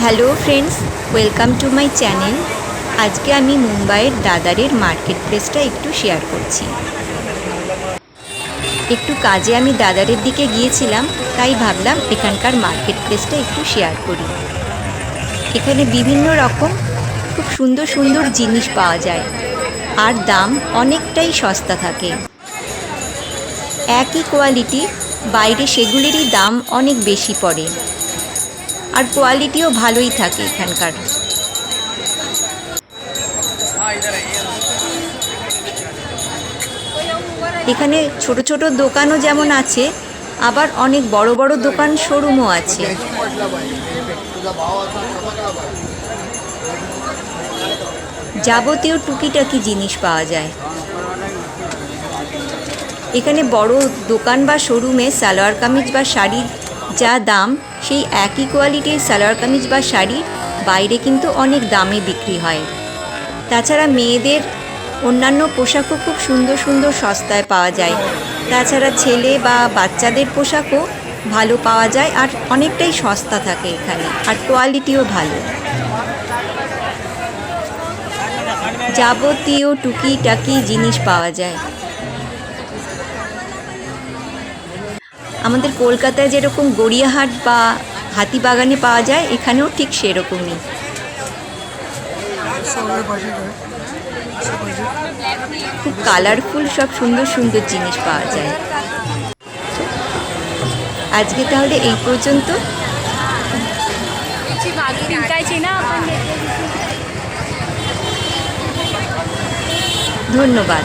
Hello friends, welcome to my channel. আজকে আমি মুম্বাইয়ের দাদারের মার্কেট প্লেসটা একটু শেয়ার করছি। একটু কাজে আমি দাদারের দিকে গিয়েছিলাম, তাই ভাবলাম এখানকার মার্কেট প্লেসটা একটু শেয়ার করি। এখানে বিভিন্ন রকম খুব সুন্দর সুন্দর জিনিস পাওয়া যায়, আর দাম অনেকটাই সস্তা থাকে। একই কোয়ালিটি বাইরে সেগুলিরই দাম অনেক বেশি পড়ে, আর কোয়ালিটিও ভালোই থাকে এখানকার। এখানে ছোট ছোট দোকানও যেমন আছে, আবার অনেক বড় বড় দোকান শোরুমও আছে। যাবতীয় টুকিটাকি জিনিস পাওয়া যায় এখানে। বড় দোকান বা শোরুমে সালোয়ার কামিজ বা শাড়ির যা দাম, সেই একই কোয়ালিটির সালোয়ার কামিজ বা শাড়ি বাইরে কিন্তু অনেক দামে বিক্রি হয়। তাছাড়া মেয়েদের অন্যান্য পোশাকও খুব সুন্দর সুন্দর সস্তায় পাওয়া যায়। তাছাড়া ছেলে বা বাচ্চাদের পোশাকও ভালো পাওয়া যায়, আর অনেকটাই সস্তা থাকে এখানে, আর কোয়ালিটিও ভালো। যাবতীয় টুকিটাকি জিনিস পাওয়া যায়। আমাদের কলকাতায় যেরকম গড়িয়াহাট বা হাতিবাগানে পাওয়া যায়, এখানেও ঠিক সেরকমই। খুব কালারফুল সব সুন্দর সুন্দর জিনিস পাওয়া যায়। আজকে তাহলে এই পর্যন্ত। ধন্যবাদ।